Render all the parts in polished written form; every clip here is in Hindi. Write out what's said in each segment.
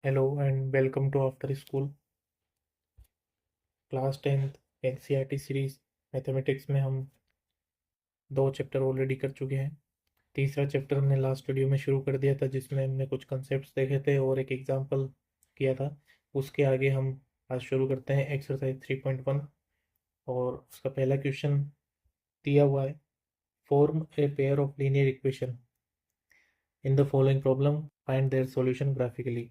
Hello and welcome to After School class 10th NCERT series mathematics में हम 2 चैप्टर ऑलरेडी कर चुके हैं। तीसरा चैप्टर हमने लास्ट वीडियो में शुरू कर दिया था जिसमें हमने कुछ कंसेप्ट्स देखे थे और एक एग्जांपल किया था। उसके आगे हम आज शुरू करते हैं एक्सरसाइज 3.1 और उसका पहला क्वेश्चन दिया हुआ है। Form a pair of linear equation in the following problem, find their solution graphically.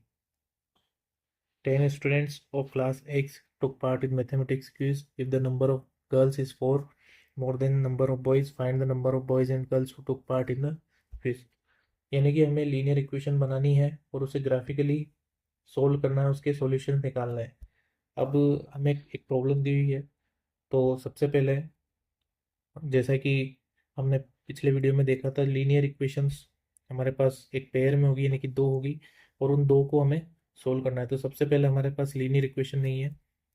10 students of class X took part in mathematics quiz. If the number of girls is 4 more than number of boys, find the number of boys and girls who took part in the quiz. यानी कि हमें लीनियर इक्वेशन बनानी है और उसे ग्राफिकली सोल्व करना है, उसके सॉल्यूशन निकालना है। अब हमें एक प्रॉब्लम दी हुई है, तो सबसे पहले जैसा कि हमने पिछले वीडियो में देखा था, लीनियर इक्वेशंस हमारे पास एक पेयर में होगी यानी कि दो होगी और उन दो को हमें सोल्व करना है। तो सबसे पहले हमारे पास लीनियर इक्वेशन नहीं है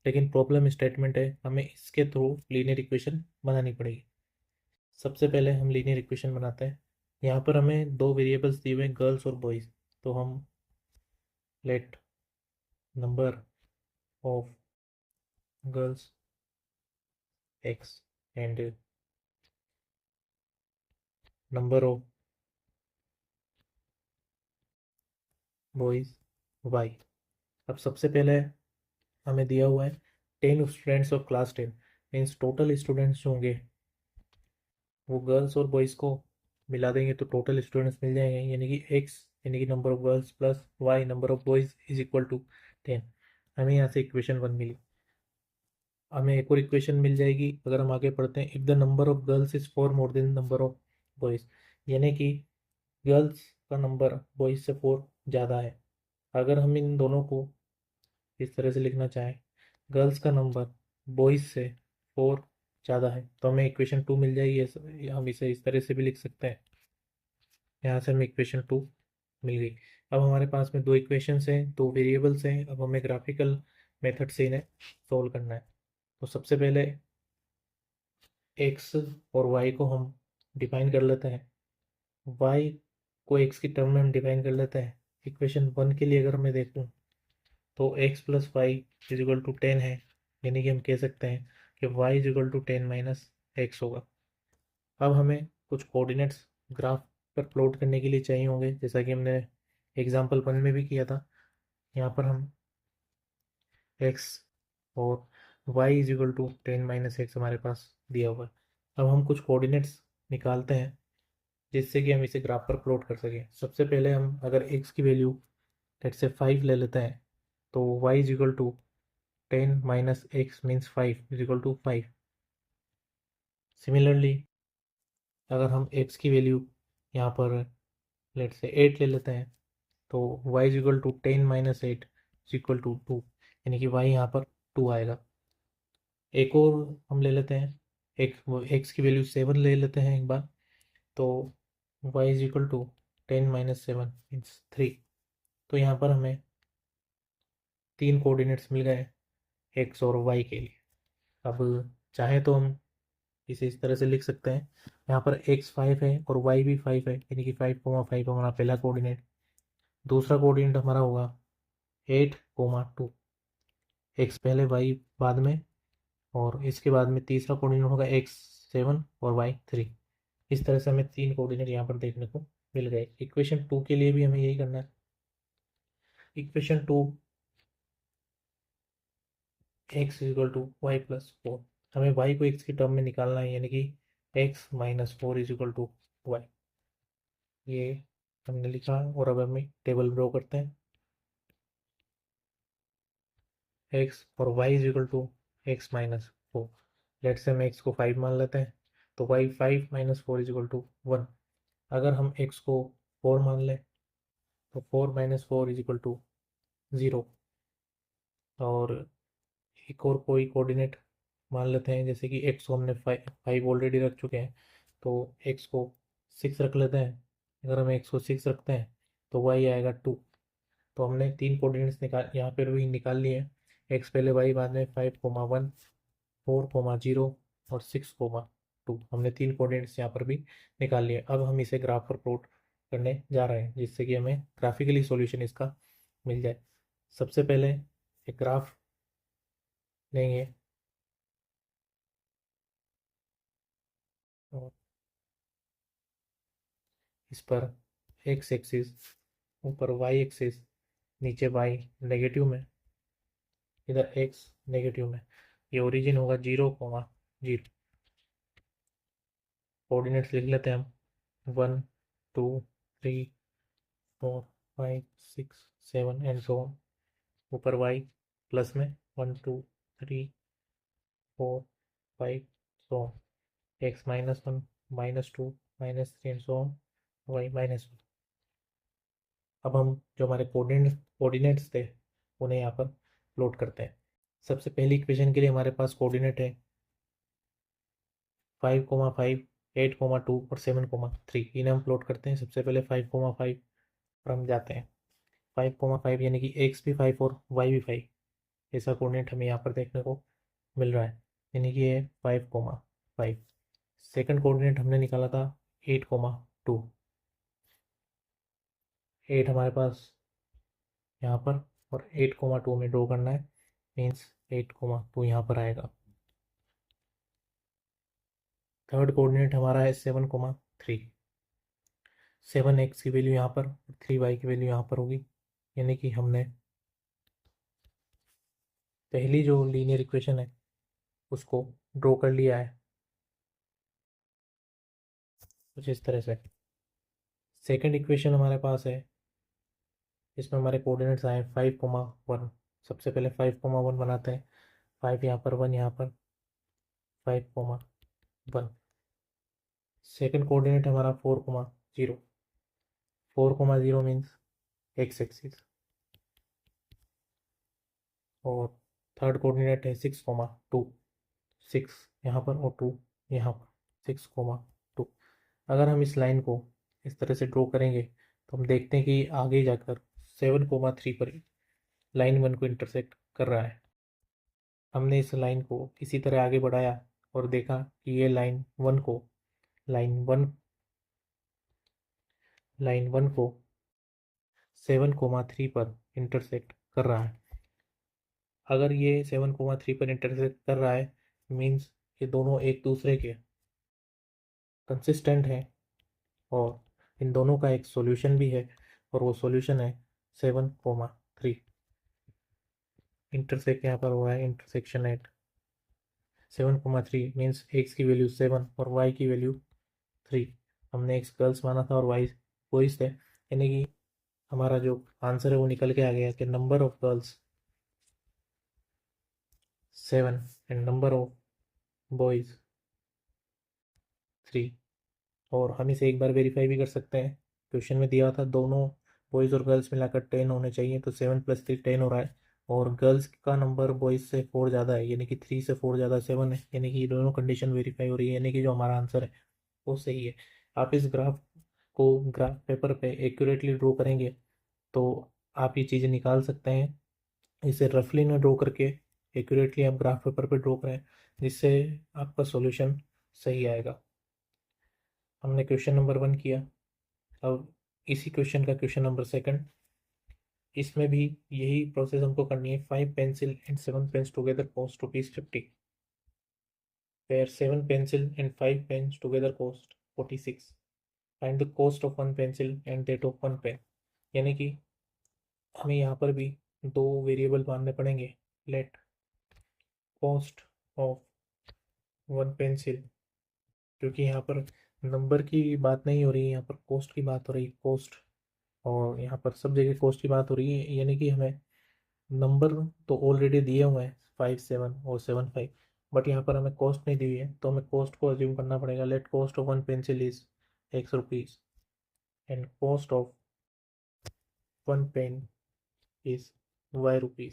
लेकिन प्रॉब्लम स्टेटमेंट है, हमें इसके थ्रू लीनियर इक्वेशन बनानी पड़ेगी। सबसे पहले हम लीनियर इक्वेशन बनाते हैं। यहाँ पर हमें दो वेरिएबल्स दिए हुए हैं, गर्ल्स और बॉयज़। तो हम let number of girls X and number of boys Y. अब सबसे पहले हमें दिया हुआ है 10 students of class 10, means total students जो होंगे वो गर्ल्स और बॉयज़ को मिला देंगे तो टोटल स्टूडेंट्स मिल जाएंगे, यानी कि एक्स यानी कि number of girls plus Y number of boys is equal to 10। हमें यहाँ से इक्वेशन 1 मिली। हमें एक और इक्वेशन मिल जाएगी अगर हम आगे पढ़ते हैं। If the number of girls is 4 more than number of boys, यानी कि गर्ल्स का नंबर बॉयज़ से 4 ज़्यादा है। अगर हम इन दोनों को इस तरह से लिखना चाहें, गर्ल्स का नंबर बॉयज़ से 4 ज़्यादा है, तो हमें इक्वेशन 2 मिल जाएगी। हम इसे इस तरह से भी लिख सकते हैं। यहाँ से हमें इक्वेशन 2 मिल गई। अब हमारे पास में दो इक्वेशंस हैं, दो वेरिएबल्स हैं। अब हमें ग्राफिकल मेथड से इन्हें सोल्व करना है। तो सबसे पहले एक्स और वाई को हम डिफाइन कर लेते हैं। वाई को एक्स की टर्म में हम डिफाइन कर लेते हैं। इक्वेशन 1 के लिए अगर मैं देखूँ तो X plus Y is equal to 10 है, यानी कि हम कह सकते हैं कि Y is equal to 10 minus X होगा। अब हमें कुछ कोऑर्डिनेट्स ग्राफ पर प्लॉट करने के लिए चाहिए होंगे, जैसा कि हमने एग्जाम्पल 1 में भी किया था। यहाँ पर हम एक्स और Y is equal to 10 minus X हमारे पास दिया हुआ है। अब हम कुछ कोऑर्डिनेट्स निकालते हैं जिससे कि हम इसे ग्राफ पर प्लॉट कर सकें। सबसे पहले हम अगर एक्स की वैल्यू लेट्स से 5 ले लेते हैं तो Y is equal to 10 minus X means 5 is equal to 5। Similarly अगर हम एक्स की वैल्यू यहाँ पर लेट्स से 8 ले लेते हैं तो y is equal to 10 minus 8 is equal to 2, यानी कि y यहाँ पर 2 आएगा। एक और हम ले लेते हैं, एक्स की वैल्यू 7 ले लेते हैं एक बार, तो y is equal to 10 minus 7 means 3। तो यहाँ पर हमें 3 कोऑर्डिनेट्स मिल गए एक्स और वाई के लिए। अब चाहे तो हम इसे इस तरह से लिख सकते हैं, यहाँ पर एक्स 5 है और वाई भी 5 है, यानी कि 5,5 हमारा पहला कोऑर्डिनेट। दूसरा कोऑर्डिनेट हमारा होगा 8,2, एक्स पहले वाई बाद में, और इसके बाद में तीसरा कोऑर्डिनेट होगा एक्स 7 और वाई 3। इस तरह से हमें 3 कोऑर्डिनेट यहाँ पर देखने को मिल गए। इक्वेशन 2 के लिए भी हमें यही करना है। Equation 2 X equal to Y plus 4, हमें वाई को एक्स की टर्म में निकालना है, यानी कि X minus 4 is equal to Y. ये हमने लिखा और अब हमें टेबल ड्रॉ करते हैं। एक्स और Y is equal to x minus 4। Let से हम एक्स को 5 मान लेते हैं तो Y 5 minus 4 is equal to 1। अगर हम एक्स को 4 मान लें तो 4 माइनस 4 इज इक्वल टू 0। और एक और कोई कोऑर्डिनेट मान लेते हैं, जैसे कि एक्स को हमने 5 ऑलरेडी रख चुके हैं तो एक्स को 6 रख लेते हैं। अगर हम एक्स को 6 रखते हैं तो वाई आएगा 2। तो हमने 3 कोऑर्डिनेट्स निकाल यहाँ पर भी निकाल लिए हैं। एक्स पहले वाई बाद में 5,1 4,0 और 6,2, हमने 3 कोऑर्डिनेट्स यहाँ पर भी निकाल लिए। अब हम इसे ग्राफ पर प्लॉट करने जा रहे हैं जिससे कि हमें ग्राफिकली सॉल्यूशन इसका मिल जाए। सबसे पहले एक ग्राफ लेंगे और इस पर एक्स एक्सिस, ऊपर वाई एक्सिस, नीचे वाई नेगेटिव में, इधर एक्स नेगेटिव में। ये ओरिजिन होगा 0,0। कोऑर्डिनेट्स लिख लेते हैं हम 1 2 3 4 5 6 7 एंड सो ऑन। ऊपर वाई प्लस में 1 2 3 4 5 so on. X -1 -2 -3 and so on. Y -1। अब हम जो हमारे कोऑर्डिनेट्स थे उन्हें यहाँ पर प्लॉट करते हैं। सबसे पहली इक्वेशन के लिए हमारे पास कोऑर्डिनेट है 5,5, 8,2 और 7,3। इन्हें हम प्लॉट करते हैं। सबसे पहले 5,5 पर हम जाते हैं। 5,5 यानी कि एक्स भी 5 और वाई भी 5, ऐसा कोऑर्डिनेट हमें यहाँ पर देखने को मिल रहा है, यानी कि ये 5,5। सेकंड कोऑर्डिनेट हमने निकाला था 8,2। 8 हमारे पास यहाँ पर और 8,2 में ड्रॉ करना है, मीन्स 8,2 यहाँ पर आएगा। थर्ड कोऑर्डिनेट हमारा है 7,3। 7 एक्स की वैल्यू यहाँ पर, 3 वाई की वैल्यू यहाँ पर होगी, यानी कि हमने पहली जो लीनियर इक्वेशन है उसको ड्रॉ कर लिया है कुछ इस तरह से। सेकंड इक्वेशन हमारे पास है, इसमें हमारे कोऑर्डिनेट्स आए 5,1। सबसे पहले 5,1 बनाते हैं। 5 यहाँ पर, 1 यहाँ पर, 5,1। सेकंड कोऑर्डिनेट हमारा 4,0। 4,0 मीन्स एक्स एक्सिस। और थर्ड कोऑर्डिनेट है 6,2। 6 यहाँ पर और 2 यहाँ पर, 6,2। अगर हम इस लाइन को इस तरह से ड्रॉ करेंगे तो हम देखते हैं कि आगे जाकर 7,3 पर लाइन 1 को इंटरसेक्ट कर रहा है। हमने इस लाइन को इसी तरह आगे बढ़ाया और देखा कि ये लाइन वन को 7,3 पर इंटरसेक्ट कर रहा है। अगर ये 7,3 पर इंटरसेक्ट कर रहा है, मीन्स ये दोनों एक दूसरे के कंसिस्टेंट हैं और इन दोनों का एक सॉल्यूशन भी है, और वो सॉल्यूशन है 7,3। इंटरसेक्ट यहाँ पर हुआ है, इंटरसेक्शन एट 7,3 मीन्स एक्स की वैल्यू 7 और वाई की वैल्यू 3। हमने एक्स गर्ल्स माना था और वाई बॉयज थे, यानी कि हमारा जो आंसर है वो निकल के आ गया कि number of girls 7 and number of boys 3। और हम इसे एक बार वेरीफाई भी कर सकते हैं। क्वेश्चन में दिया था दोनों बॉयज़ और गर्ल्स मिलाकर 10 होने चाहिए, तो 7 + 3 10 हो रहा है। और गर्ल्स का नंबर बॉयज़ से 4 ज़्यादा है, यानी कि 3 से 4 ज़्यादा 7 है, यानी कि दोनों कंडीशन वेरीफाई हो रही है, यानी कि जो हमारा आंसर है वो सही है। आप इस ग्राफ को ग्राफ पेपर पे एक्यूरेटली ड्रॉ करेंगे तो आप ये चीज़ें निकाल सकते हैं। इसे रफली ना ड्रॉ करके एक्यूरेटली आप ग्राफ पेपर पे ड्रॉ करें, जिससे आपका सॉल्यूशन सही आएगा। हमने क्वेश्चन नंबर 1 किया। अब इसी क्वेश्चन का क्वेश्चन नंबर 2, इसमें भी यही प्रोसेस हमको करनी है। 5 pencil and 7 pens together cost ₹50, where 7 pencil and 5 pens together cost 46। Find the cost of 1 pencil and that of 1 pen. यानी कि हमें यहाँ पर भी दो वेरिएबल मानने पड़ेंगे। लेट कॉस्ट ऑफ 1 पेंसिल, क्योंकि यहाँ पर नंबर की बात नहीं हो रही है, यहाँ पर कॉस्ट की बात हो रही है, कॉस्ट। और यहाँ पर सब जगह कॉस्ट की बात हो रही है, यानी कि हमें नंबर तो ऑलरेडी दिए हुए हैं 5 7 और 7 5, बट यहाँ पर हमें कॉस्ट नहीं दी हुई है, तो हमें कॉस्ट को अज्यूम करना पड़ेगा। Let cost of 1 pencil is ₹X and cost of 1 pen is ₹Y।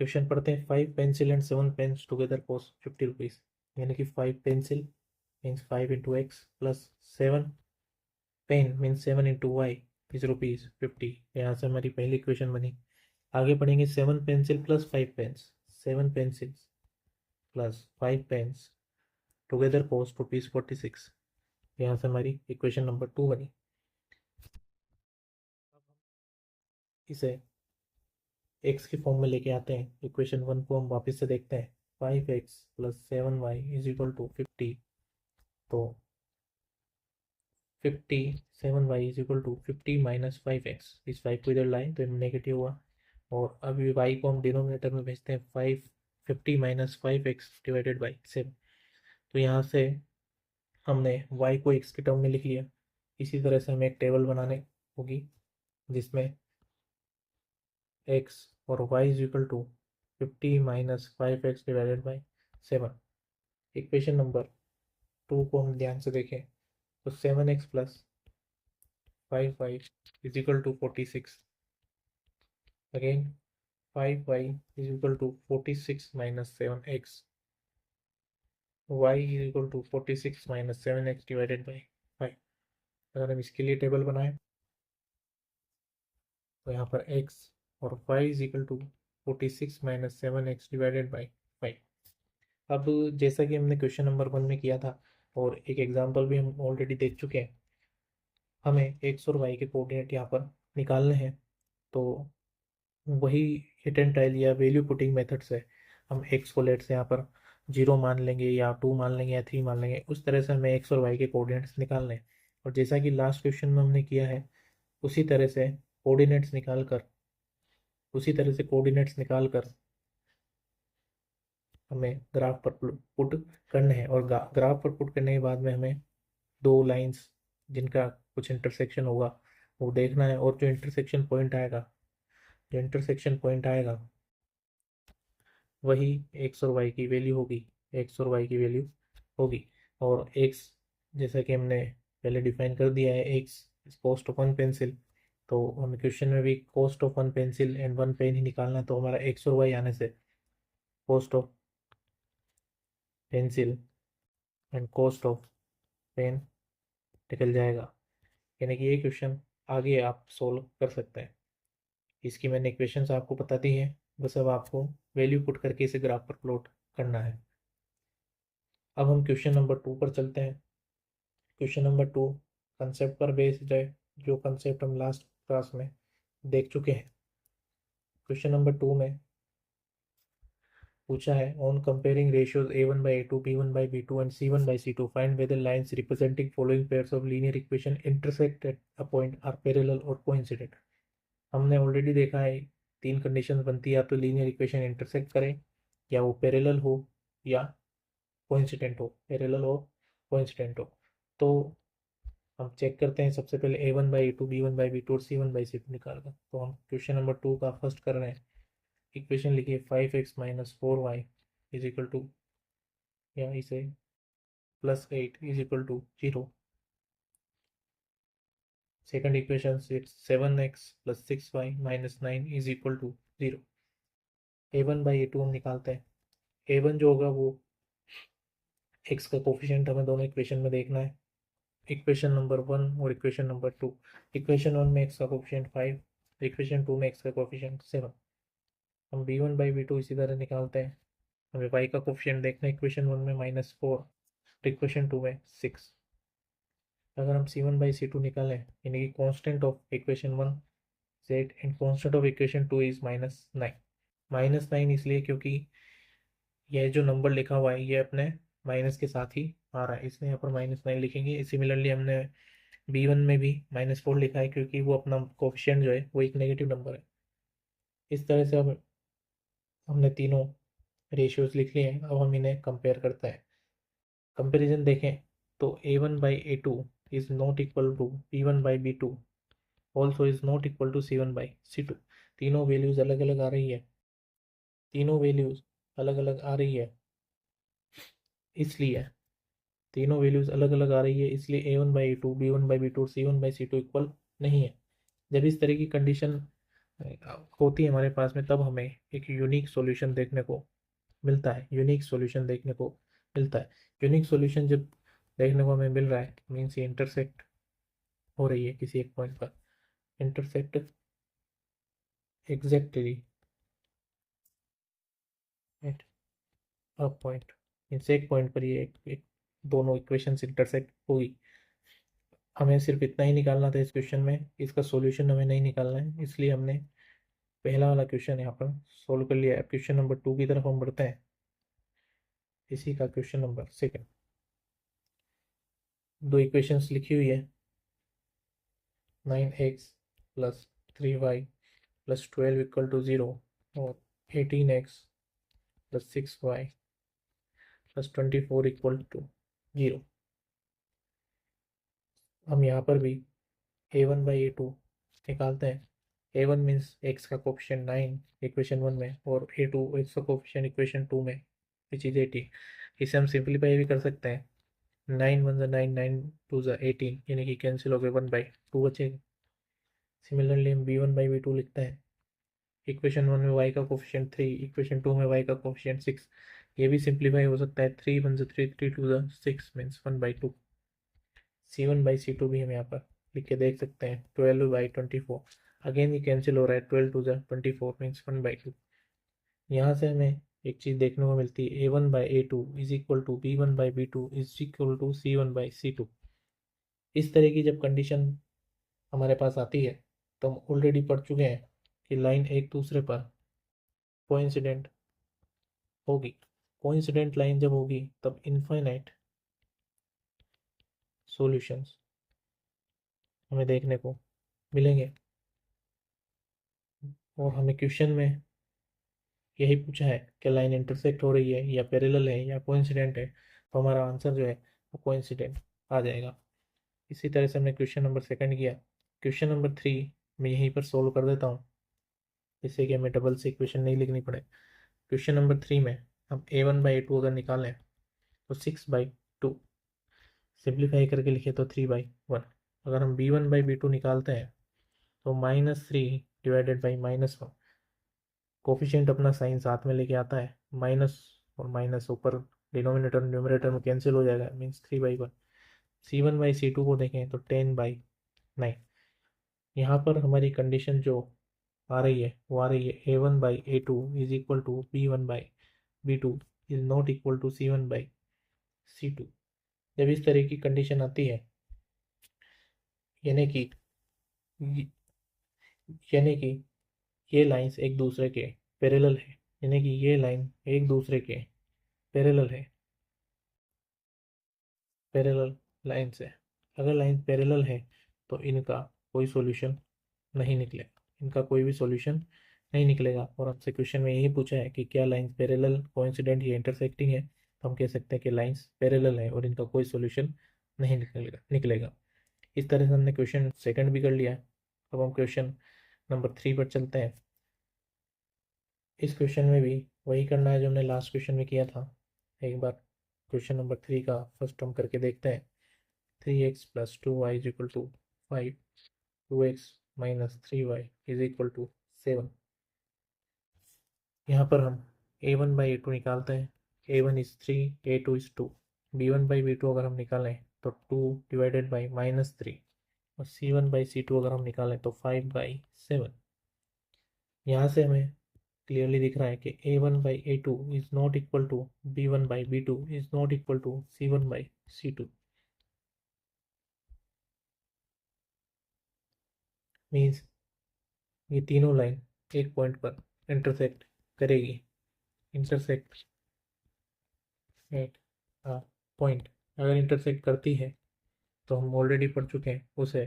Question पढ़ते हैं। 5 pencil and 7 pens together cost ₹50, यानी कि 5 pencil means 5 into X plus 7 pen means 7 into Y is ₹50। यहाँ से हमारी पहली इक्वेशन बनी। आगे पढ़ेंगे 7 pencil plus 5 pens. 7 pencils plus 5 pens together cost ₹46। यहाँ से हमारी इक्वेशन नंबर 2 बनी। इसे एक्स के फॉर्म में लेके आते हैं, इक्वेशन 1 को हम वापस से देखते हैं। 5x + 7y = 50। तो 7y = 50 - 5x, इस 5 को इधर लाए तो नेगेटिव हुआ। और अभी y को हम डिनोमिनेटर में भेजते हैं, 50 - 5x / 7। तो यहाँ से हमने y को x के टर्म में लिख लिया। इसी तरह से हमें एक टेबल बनाने होगी जिसमें x और y = 50 - 5x / 7। इक्वेशन नंबर 2 को हम ध्यान से देखें तो 7x + 5y = 46। Again 5y = 46 - 7x, y = 46 - 7x / 5। अगर हम इसके लिए टेबल बनाएं तो यहाँ पर x और y = 46 - 7x / 5। अब जैसा कि हमने क्वेश्चन नंबर 1 में किया था और एक एग्जांपल भी हम ऑलरेडी देख चुके हैं, हमें x और y के कोऑर्डिनेट यहाँ पर निकालने हैं। तो वही हिट एंड ट्रायल या वैल्यू पुटिंग मेथड से हम x को लेट से यहाँ पर 0 मान लेंगे या 2 मान लेंगे या 3 मान लेंगे, उस तरह से हमें x और y के कोऑर्डिनेट्स निकालने हैं। और जैसा कि लास्ट क्वेश्चन में हमने किया है उसी तरह से कोऑर्डिनेट्स निकाल कर हमें ग्राफ पर पुट करने हैं। और ग्राफ पर पुट करने के बाद में हमें दो लाइंस जिनका कुछ इंटरसेक्शन होगा वो देखना है। और जो इंटरसेक्शन पॉइंट आएगा वही एक्स और वाई की वैल्यू होगी। और एक्स जैसा कि हमने पहले डिफाइन कर दिया है, X is cost of one pencil. तो हमें क्वेश्चन में भी cost of one pencil and one pen ही निकालना है। तो हमारा एक्स और वाई आने से cost of pencil and cost of pen निकल जाएगा। यानी कि ये क्वेश्चन आगे आप सोल्व कर सकते हैं। इसकी मैंने इक्वेशंस आपको बता दी है, बस अब आपको वैल्यू पुट करके इसे ग्राफ पर प्लॉट करना है। अब हम क्वेश्चन नंबर 2 पर चलते हैं। क्वेश्चन नंबर 2 कंसेप्ट पर बेस्ड है, जो कंसेप्ट हम लास्ट क्लास में देख चुके हैं। क्वेश्चन नंबर 2 में पूछा है, on comparing ratios a1/a2, b1/b2 and c1/c2 find whether lines representing following pairs of linear equation intersect at a point or parallel और कोइंसिडेंट। हमने ऑलरेडी देखा है 3 कंडीशन बनती है, या तो लीनियर इक्वेशन इंटरसेक्ट करें, या वो पैरेलल हो, या कोइंसिडेंट हो। तो हम चेक करते हैं सबसे पहले a1/a2, b1/b2 और c1/c2 निकाल कर। तो हम क्वेश्चन नंबर 2 का फर्स्ट कर रहे हैं। इक्वेशन लिखिए 5x - 4y = या इसे +8 = 0। Second equation 7x + 6y - 9 = 0। a1/a2 हम निकालते हैं। a1 जो होगा वो x का कोफिशिएंट हमें दोनों इक्वेशन में देखना है, इक्वेशन नंबर 1 और इक्वेशन नंबर 2। इक्वेशन 1 में x का कोफिशिएंट 5, इक्वेशन 2 में x का कोफिशिएंट 7। हम b1/b2 इसी तरह निकालते हैं। हमें y का कोफिशिएंट देखना है, इक्वेशन 1 में -4, इक्वेशन 2 में 6। अगर हम c1/c2 निकालें, यानी कि constant of equation 1 z and constant of equation 2 is -9। -9 इसलिए क्योंकि यह जो नंबर लिखा हुआ है ये अपने माइनस के साथ ही आ रहा है, इसलिए यहाँ पर -9 लिखेंगे। सिमिलरली हमने b1 में भी -4 लिखा है क्योंकि वो अपना कोफिशिएंट जो है वो एक नेगेटिव नंबर है। इस तरह से हम हमने तीनों रेशियोज लिख लिए हैं। अब हम इन्हें कंपेयर करते हैं। कंपेरिजन देखें तो a1/a2 is not equal to b1/b2, also is not equal to c1/c2। तीनों वैल्यूज अलग अलग आ रही है, इसलिए इसलिए a1/a2, b1/b2 और c1/c2 इक्वल नहीं है। जब इस तरह की कंडीशन होती है हमारे पास में, तब हमें एक यूनिक सॉल्यूशन देखने को मिलता है। यूनिक सॉल्यूशन जब देखने को हमें मिल रहा है, मीन्स ये इंटरसेक्ट हो रही है किसी एक पॉइंट पर, intersect exactly at a point, means एक पॉइंट पर ये एक दोनों इक्वेशंस इंटरसेक्ट हुई। हमें सिर्फ इतना ही निकालना था इस क्वेश्चन में, इसका सॉल्यूशन हमें नहीं निकालना है, इसलिए हमने पहला वाला क्वेश्चन यहाँ पर सोल्व कर लिया है। क्वेश्चन नंबर 2 की तरफ हम बढ़ते हैं। इसी का क्वेश्चन नंबर 2, दो इक्वेशंस लिखी हुई है, 9x plus 3y plus 12 equal to 0 और 18x plus 6y plus 24 equal to 0। हम यहाँ पर भी a1 बाई ए टू निकालते हैं। a1 मीन्स x का कोफिशिएंट 9 इक्वेशन 1 में, और a2 x का कोफिशिएंट इक्वेशन 2 में, विच इज 18। इसे हम सिंप्लीफाई भी कर सकते हैं। 9 1 9, 9 2 18, यानी कि कैंसिल हो गए, 1/2 बचेगा। सिमिलरली हम b1 बाई बी टू लिखते हैं। इक्वेशन 1 में y का कोफिशिएंट 3, इक्वेशन 2 में y का कोफिशिएंट 6, ये भी सिंप्लीफाई हो सकता है। 3 1 3, 3 2 6 मीन्स 1/2। c1 बाई c2 भी हम यहाँ पर लिख के देख सकते हैं। 12/24, अगेन ये कैंसिल हो रहा है। 12 2 24 मीन्स 1/2। यहाँ से हमें एक चीज़ देखने को मिलती है, a1 by A two is equal to b1 by B two is equal to c1 by c2। इस तरह की जब कंडीशन हमारे पास आती है तो हम ऑलरेडी पढ़ चुके हैं कि लाइन एक दूसरे पर कोइंसिडेंट होगी। कोइंसिडेंट लाइन जब होगी तब इनफाइनाइट सॉल्यूशंस हमें देखने को मिलेंगे। और हमें क्वेश्चन में यही पूछा है कि लाइन इंटरसेक्ट हो रही है या पैरेलल है या कोइंसिडेंट है, तो हमारा आंसर जो है वो कोइंसिडेंट आ जाएगा। इसी तरह से हमने क्वेश्चन नंबर 2 किया। क्वेश्चन नंबर 3 मैं यहीं पर सोल्व कर देता हूँ, जिससे कि हमें डबल से इक्वेशन नहीं लिखनी पड़े। क्वेश्चन नंबर 3 में हम a1 बाई ए टू अगर निकालें तो 6/2, सिंप्लीफाई करके लिखे तो 3/1। अगर हम b1 बाई बी टू निकालते हैं तो -3 डिवाइडेड बाई -1, कोफिशिएंट अपना साइन साथ में लेके आता है, माइनस और माइनस ऊपर डिनोमिनेटर न्यूमरेटर में कैंसिल हो जाएगा, मीन्स 3/1। c1 बाई c2 को देखें तो 10/9। यहाँ पर हमारी कंडीशन जो आ रही है वो आ रही है a1 by A two is equal to b1 by B two is not equal to c1 by c2। जब इस तरह की कंडीशन आती है, यानी कि यानी कि ये लाइंस एक दूसरे के पैरेलल है, यानी कि ये लाइन एक दूसरे के पैरेलल है, पैरेलल लाइंस है। अगर लाइन पैरेलल है तो इनका कोई सॉल्यूशन नहीं निकलेगा, इनका कोई भी सॉल्यूशन नहीं निकलेगा। और हमसे क्वेश्चन में यही पूछा है कि क्या लाइंस पैरेलल, कोइंसिडेंट या इंटरसेक्टिंग है, तो हम कह सकते हैं कि लाइंस पैरेलल है और इनका कोई सॉल्यूशन नहीं निकलेगा। इस तरह से हमने क्वेश्चन 2 भी कर लिया है। अब हम क्वेश्चन नंबर 3 पर चलते हैं। इस क्वेश्चन में भी वही करना है जो हमने लास्ट क्वेश्चन में किया था। एक बार क्वेश्चन नंबर 3 का फर्स्ट हम करके देखते हैं। 3x plus 2y is equal to 5, 2x minus 3y is equal to 7। यहाँ पर हम a1 बाई ए टू निकालते हैं। a1 is 3, a2 is 2। b1 by B two अगर हम निकालें तो 2 डिवाइडेड बाई -3, और c1 बाई c2 अगर हम निकालें तो 5/7। यहाँ से हमें क्लियरली दिख रहा है कि a1 by A two is not equal to b1 by B two is not equal to c1 by c2। Means ये तीनों लाइन एक पॉइंट पर इंटरसेक्ट करेगी। इंटरसेक्ट एट अ पॉइंट, अगर इंटरसेक्ट करती है तो हम ऑलरेडी पढ़ चुके हैं, उसे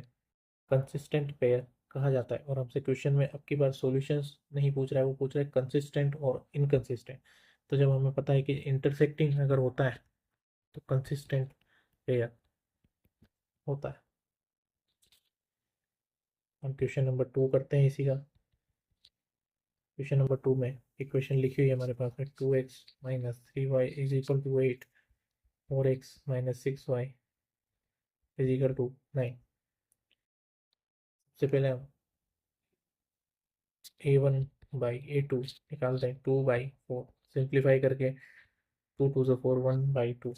कंसिस्टेंट पेयर कहा जाता है। और हमसे क्वेश्चन में अब की बार सॉल्यूशंस नहीं पूछ रहा है, वो पूछ रहा है कंसिस्टेंट और इनकंसिस्टेंट। तो जब हमें पता है कि इंटरसेक्टिंग अगर होता है तो कंसिस्टेंट पेयर होता है। हम क्वेश्चन नंबर 2 करते हैं इसी का। क्वेश्चन नंबर 2 में इक्वेशन लिखी हुई है हमारे पास में, 2x minus 3y is equal to 8, 4x minus 6y is equal to 9। सबसे पहले हम a1 बाई ए टू निकालते हैं। 2/4 सिंप्लीफाई करके 2 2 से 4, 1/2।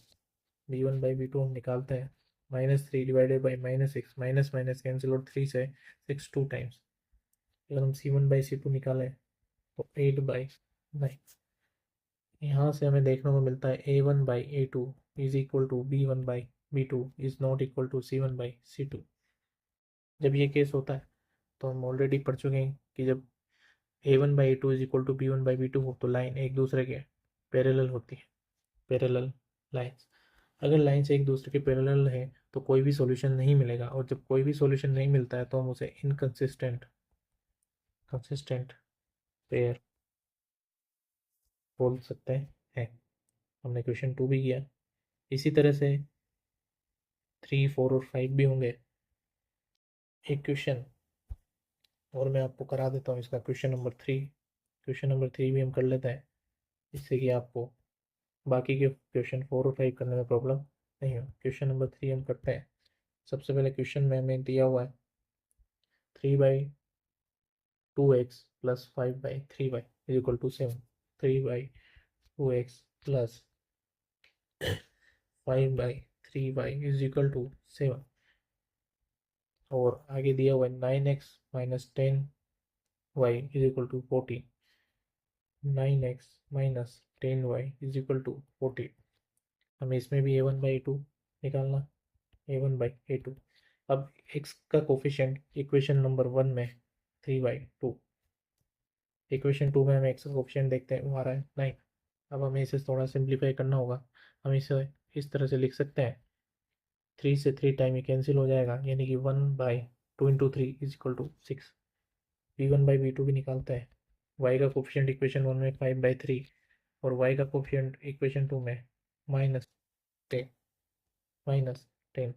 b1 बाई बी टू हम निकालते हैं। -3 divided by -6, minus minus cancel, और 3 से 6 2 टाइम्स। अगर हम c1 बाई c2 निकालें तो 8/9। यहाँ से हमें देखने को मिलता है a1 by A two is equal to b1 by B two is not equal to c1 by c2। जब ये केस होता है तो हम ऑलरेडी पढ़ चुके हैं कि जब a1 by a2 is equal to b1 by b2 हो तो लाइन एक दूसरे के पैरेलल होती है, पैरेलल लाइन्स। अगर लाइन्स एक दूसरे के पैरेलल है तो कोई भी सॉल्यूशन नहीं मिलेगा, और जब कोई भी सॉल्यूशन नहीं मिलता है तो हम उसे इनकंसिस्टेंट पेयर बोल सकते हैं। हमने क्वेश्चन 2 भी किया। इसी तरह से 3, 4 और 5 भी होंगे। एक क्वेश्चन और मैं आपको करा देता हूँ इसका, क्वेश्चन नंबर 3 भी हम कर लेते हैं, जिससे कि आपको बाकी के क्वेश्चन 4 और 5 करने में प्रॉब्लम नहीं हो। क्वेश्चन नंबर 3 हम करते हैं। सबसे पहले क्वेश्चन में हमें दिया हुआ है 3/2x plus 5/3y is equal to 7। 3/2x plus 5/3y is equal to 7। और आगे दिया हुआ है 9x minus 10y is equal to 14। 9x minus 10y is equal to 14। हमें इसमें भी a1/a2 निकालना, a1/a2। अब x का कोफिशिएंट इक्वेशन नंबर 1 में 3/2, इक्वेशन 2 में हमें x का कोफिशिएंट देखते हैं, वो आ रहा है 9। अब हमें इसे थोड़ा सिंप्लीफाई करना होगा। हम इसे इस तरह से लिख सकते हैं, 3 से 3 टाइम ये कैंसिल हो जाएगा, यानी कि 1/2 into 3 is equal to 6। b1/b2 भी निकालते हैं। y का कोफिशिएंट इक्वेशन 1 में 5/3 और y का कोफिशिएंट इक्वेशन 2 में -10 -10।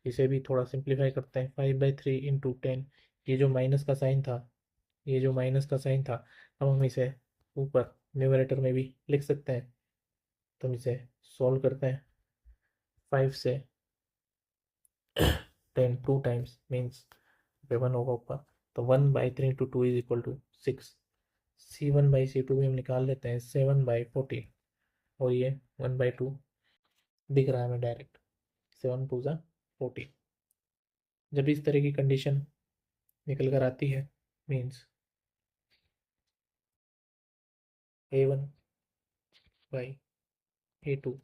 इसे भी थोड़ा सिंप्लीफाई करते हैं, 5/3 इंटू 10। ये जो माइनस का साइन था, अब हम इसे ऊपर न्यूमरेटर में भी लिख सकते हैं। तो हम इसे सॉल्व करते हैं। 5 से 10 2 टाइम्स मीन्स 1 होगा ऊपर, तो 1/3 into 2 is equal to 6। c1/c2 भी हम निकाल लेते हैं, 7/14। और ये 1/2 दिख रहा है हमें डायरेक्ट, 7 2 ज़ा 14। जब इस तरह की कंडीशन निकल कर आती है, मीन्स a1/a2।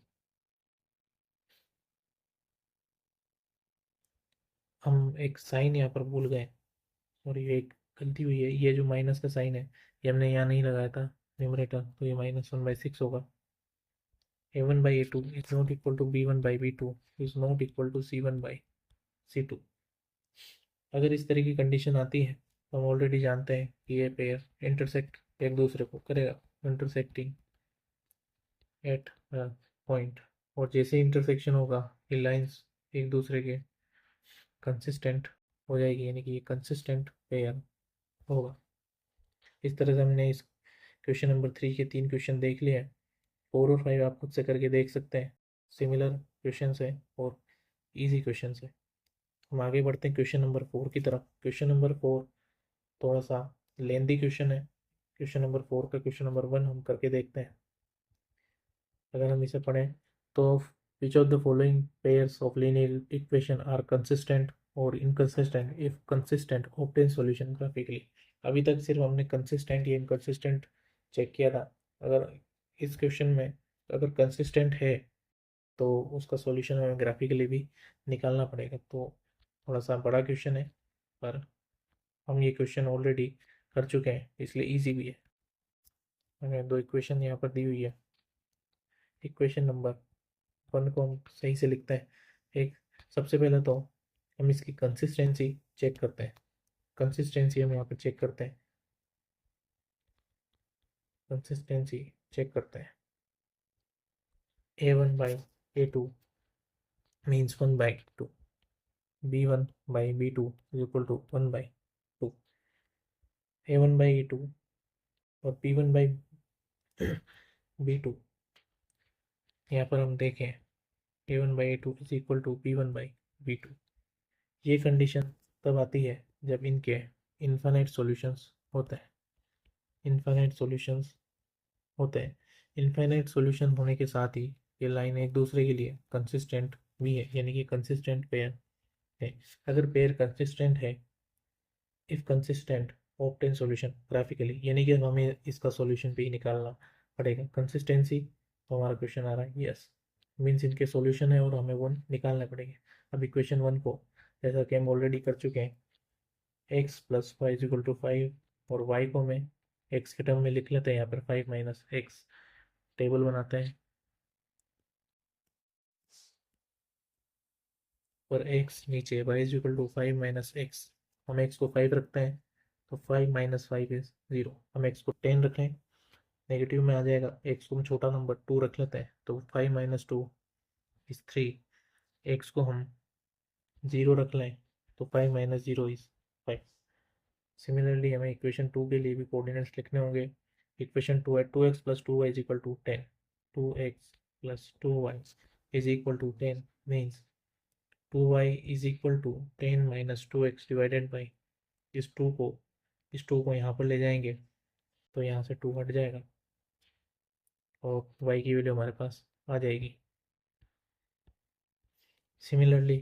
हम एक साइन यहाँ पर भूल गए, और ये एक गलती हुई है। ये जो माइनस का साइन है ये हमने यहाँ नहीं लगाया था न्यूमरेटर, तो ये -1/6 होगा। a1/a2 is not equal to b1/b2 is not equal to c1/c2। अगर इस तरह की कंडीशन आती है तो हम ऑलरेडी जानते हैं कि ये पेयर इंटरसेक्ट एक दूसरे को करेगा, इंटरसेक्टिंग एट पॉइंट। और जैसे इंटरसेक्शन होगा ये लाइंस एक दूसरे के कंसिस्टेंट हो जाएगी, यानी कि ये कंसिस्टेंट पेयर होगा। इस तरह से हमने इस क्वेश्चन नंबर 3 के 3 क्वेश्चन देख लिए हैं। 4 और 5 आप खुद से करके देख सकते हैं, सिमिलर क्वेश्चन है और इजी क्वेश्चन है। हम आगे बढ़ते हैं क्वेश्चन नंबर 4 की तरफ। क्वेश्चन नंबर 4 थोड़ा सा लेंदी क्वेश्चन है। क्वेश्चन नंबर 4 का क्वेश्चन नंबर 1 हम करके देखते हैं। अगर हम इसे पढ़ें तो which of the following pairs of linear equation are consistent और inconsistent, if consistent obtain solution graphically. अभी तक सिर्फ हमने कंसिस्टेंट या इनकंसिस्टेंट चेक किया था। अगर इस क्वेश्चन में अगर कंसिस्टेंट है तो उसका सॉल्यूशन हमें ग्राफिकली भी निकालना पड़ेगा। तो थोड़ा सा बड़ा क्वेश्चन है, पर हम ये क्वेश्चन ऑलरेडी कर चुके हैं, इसलिए इजी भी है। हमें दो इक्वेशन यहाँ पर दी हुई है। इक्वेशन नंबर 1 को हम सही से लिखते हैं। एक सबसे पहले तो हम इसकी कंसिस्टेंसी चेक करते हैं। कंसिस्टेंसी हम यहाँ पर चेक करते हैं, कंसिस्टेंसी चेक करते हैं। a1/a2 means 1/2, b1/b2 is equal to 1/2। a1/a2 और b1/b2, यहाँ पर हम देखें a1/a2 is equal to b1/b2। ये कंडीशन तब आती है जब इनके इनफाइनाइट सॉल्यूशंस होते हैं। इनफाइनाइट सॉल्यूशंस होते हैं। इनफाइनाइट सॉल्यूशन होने के साथ ही ये लाइन एक दूसरे के लिए कंसिस्टेंट भी है, यानी कि कंसिस्टेंट पेयर है। अगर पेयर कंसिस्टेंट है, if consistent obtain solution graphically, यानी कि हमें इसका सॉल्यूशन भी निकालना पड़ेगा। कंसिस्टेंसी तो हमारा क्वेश्चन आ रहा है यस, मीन्स इनके सॉल्यूशन है और हमें वो निकालना पड़ेगा। अब इक्वेशन 1 को जैसा कि हम ऑलरेडी कर चुके हैं, x plus Y is equal to 5 और y को हमें एक्स के टर्म में लिख लेते हैं यहाँ पर 5 माइनस एक्स, टेबल बनाते हैं और एक्स नीचे y is equal to 5 minus x, हम एक्स को 5 रखते हैं तो 5 माइनस 5 इज 0, हम एक्स को 10 रखें नेगेटिव में आ जाएगा, एक्स को हम छोटा नंबर 2 रख लेते हैं तो 5 माइनस 2 इज 3, एक्स को हम 0 रख लें तो 5 माइनस 0 इज 5। सिमिलरली हमें इक्वेशन 2 के लिए भी कोऑर्डिनेट्स लिखने होंगे। इक्वेशन 2 है 2x plus 2y is equal to 10, 2x plus 2y is equal to 10 means 2y is equal to 10 minus 2x divided by इस 2 को यहाँ पर ले जाएंगे तो यहाँ से 2 हट जाएगा और y की वैल्यू हमारे पास आ जाएगी। सिमिलरली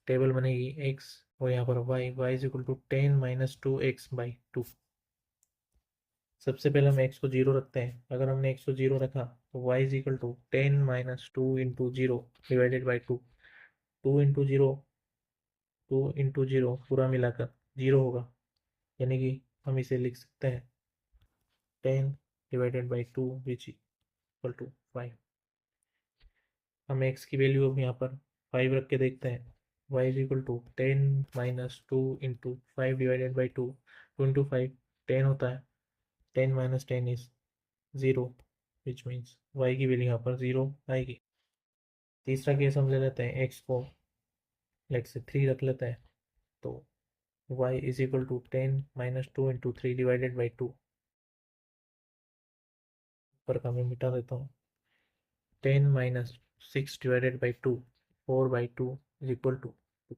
टेबल बनेगी x और यहाँ पर y is equal to 10 minus 2x by 2। सबसे पहले हम x को 0 रखते हैं, अगर हमने x को 0 रखा तो y is equal to 10 minus 2 into 0 divided by 2, 2 into 0 पूरा मिलाकर 0 होगा, यानी कि हम इसे लिख सकते हैं 10 divided by 2 which equal to 5। हम x की वैल्यू अब यहाँ पर 5 रख के देखते हैं, y is equal to 10 minus 2 into 5 divided by 2, 2 into 5 10 होता है, 10 minus 10 is 0 which means y की वैल्यू यहाँ पर 0 आएगी। तीसरा केस हम ले लेते हैं, x को लेट से 3 रख लेते हैं तो y is equal to 10 minus 2 into 3 divided by 2, ऊपर का मैं मिटा देता हूँ, 10 minus 6 divided by 2, 4 by 2 is equal to 2।